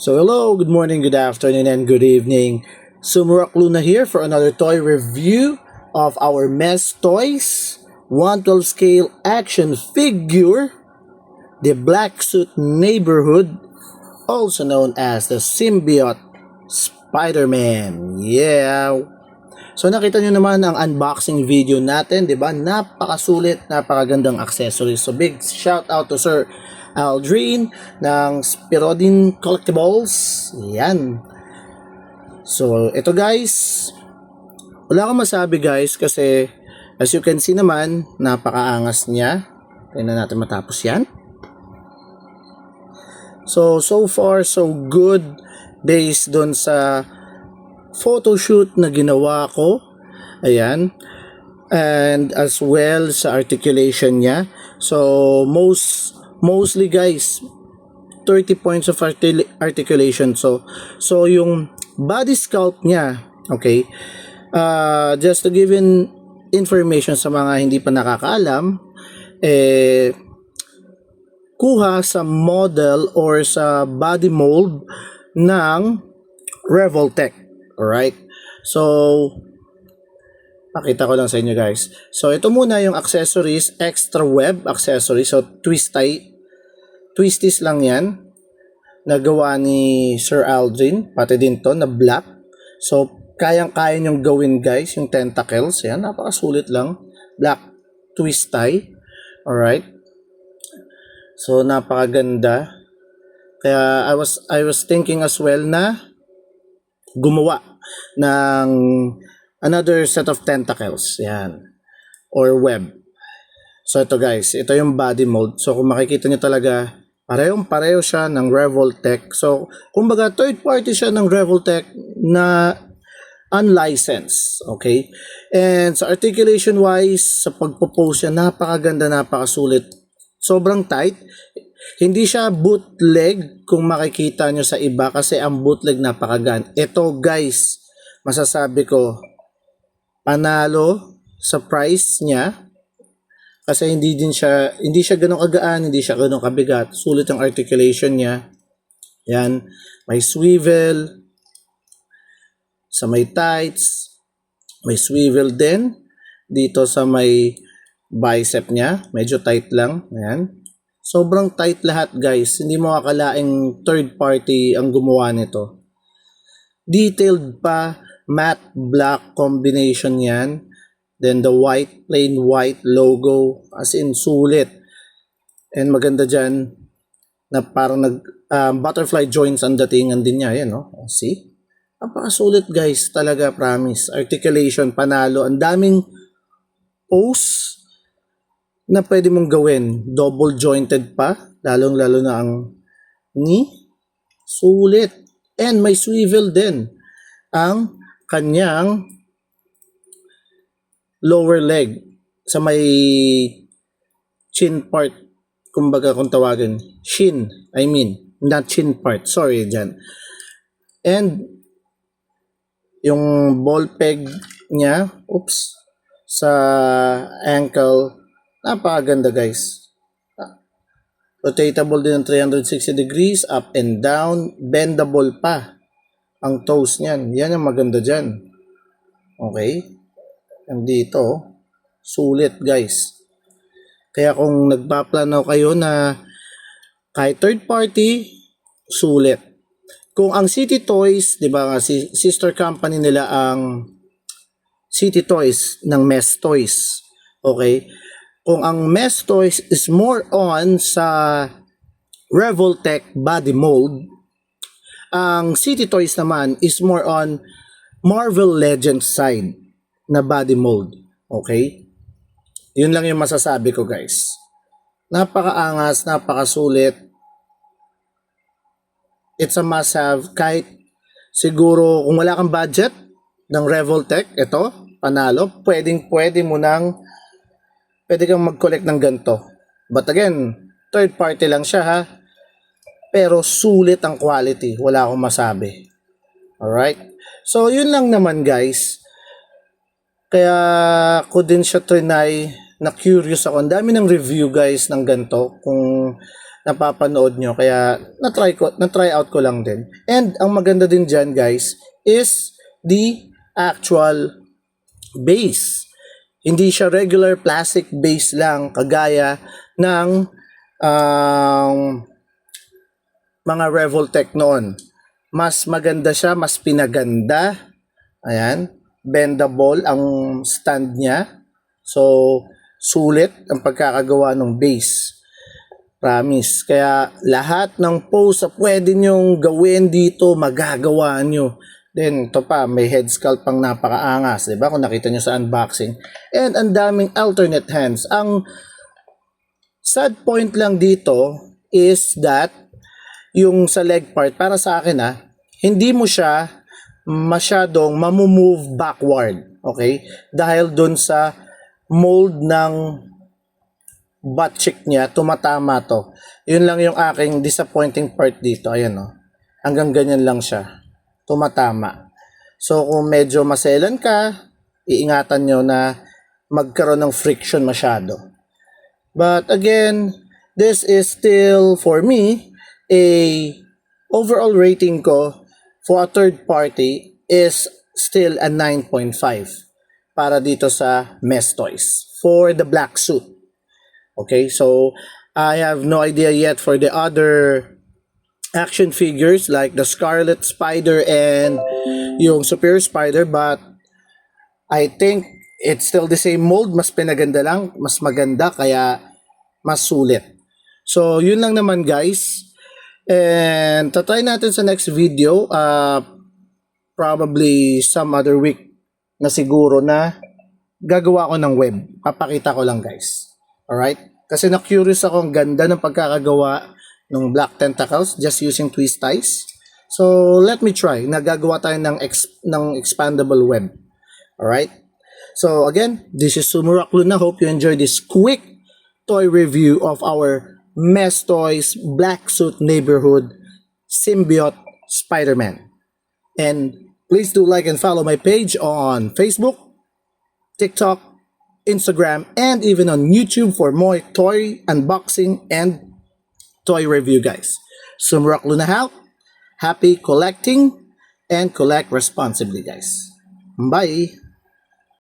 So hello, good morning, good afternoon, and good evening. Sumurak Luna here for another toy review of our Mess Toys 112 scale action figure, the Black Suit Neighborhood, also known as the Symbiote Spider-Man. Yeah! So nakita nyo naman ang unboxing video natin, di ba? Napakasulit, napakagandang accessories. So big shout out to Sir Aldrin ng Spirodin Collectibles. Yan. So ito guys, wala akong masabi guys kasi as you can see naman, napakaangas niya. Tingnan natin matapos yan. So far so good based dun sa photoshoot na ginawa ko. Ayan. And as well sa articulation niya. So mostly guys 30 points of articulation. So yung body sculpt niya, okay? Just to give information sa mga hindi pa nakakaalam, kuha sa model or sa body mold ng Revoltech. Alright? So, pakita ko lang sa inyo guys. So, ito muna yung accessories, extra web accessories. So, twisties lang yan. Nagawa ni Sir Aldrin. Pati din to na black. So, kayang-kaya nyong gawin guys, yung tentacles. Yan, napakasulit lang. Black twist tie. Alright? So, napakaganda. Kaya, I was thinking as well na gumawa ng another set of tentacles. Yan. Or web. So, ito guys. Ito yung body mold. So, kung makikita nyo talaga, parehong-pareho siya ng Revoltech. So, kumbaga, third party siya ng Revoltech na unlicensed. Okay? And sa articulation wise, sa pagpo-pose niya, napakaganda, napakasulit. Sobrang tight. Hindi siya bootleg kung makikita nyo sa iba kasi ang bootleg napakagaan. Ito guys, masasabi ko, panalo sa price niya kasi hindi siya ganun kagaan, hindi siya ganun kabigat. Sulit ang articulation niya. Yan, may swivel sa may tights, may swivel din dito sa may bicep niya, medyo tight lang. Ayan. Sobrang tight lahat guys. Hindi mo akalaing third party ang gumawa nito. Detailed pa, matte black combination yan. Then the white, plain white logo. As in sulit. And maganda dyan na parang butterfly joints ang datingan din niya. Yan, no? See? Napakasulit guys. Talaga, promise. Articulation, panalo. Ang daming pose na pwede mong gawin. Double jointed pa. Lalong-lalo na ang knee. Sulit. And may swivel din. Ang kanyang lower leg. Sa may chin part. Kumbaga kung tawagin. Shin. I mean. Not chin part. Sorry dyan. And yung ball peg niya. Oops. Sa ankle. Napakaganda guys. Rotatable din ng 360 degrees, up and down, bendable pa ang toes niyan. Yan ang maganda dyan. Okay? And dito, sulit guys. Kaya kung nagpaplano kayo na kahit third party, sulit. Kung ang City Toys, di ba si sister company nila ang City Toys ng Mess Toys. Okay? Kung ang Mess Toys is more on sa Revoltech body mold, ang City Toys naman is more on Marvel Legends side na body mold. Okay? Yun lang yung masasabi ko guys. Napakaangas, napakasulit. It's a must have. Kahit siguro kung wala kang budget ng Revoltech, ito, panalo, pwede kang mag-collect ng ganito. But again, third party lang siya ha. Pero sulit ang quality. Wala akong masabi. Alright? So, yun lang naman guys. Kaya ko din siya trinay na curious ako. Ang dami ng review guys ng ganito. Kung napapanood nyo. Kaya na-try out ko lang din. And ang maganda din dyan guys is the actual base. Hindi siya regular plastic base lang kagaya ng mga Revoltech noon. Mas maganda siya, mas pinaganda. Ayan, bendable ang stand niya. So, sulit ang pagkakagawa ng base. Promise. Kaya lahat ng post na pwede nyong gawin dito, magagawa nyo. Then, ito pa, may head sculpt pang napakaangas. Diba? Kung nakita nyo sa unboxing. And ang daming alternate hands. Ang sad point lang dito is that yung sa leg part, para sa akin hindi mo siya masyadong mamumove backward. Okay? Dahil dun sa mold ng butt cheek niya, tumatama to. Yun lang yung aking disappointing part dito. Ayan o. Hanggang ganyan lang siya. Tumatama. So, kung medyo maselan ka, iingatan nyo na magkaroon ng friction masyado. But again, this is still, for me, a overall rating ko for a third party is still a 9.5 para dito sa Mestoys for the black suit. Okay, so I have no idea yet for the other action figures like the Scarlet Spider and yung Superior Spider, but I think it's still the same mold, mas pinaganda lang, mas maganda, kaya mas sulit. So yun lang naman guys, and tatry natin sa next video, probably some other week na siguro na gagawa ko ng web. Papakita ko lang guys. Alright? Kasi na-curious ako, ang ganda ng pagkakagawa ng black tentacles just using twist ties. So, let me try. Nagagawa tayo ng expandable web. Alright? So, again, this is Sumurak Luna. Hope you enjoyed this quick toy review of our Mestoys Black Suit Neighborhood Symbiote Spider-Man. And please do like and follow my page on Facebook, TikTok, Instagram, and even on YouTube for more toy unboxing and toy review guys. Sumurak Luna out. Happy collecting and collect responsibly guys. Bye!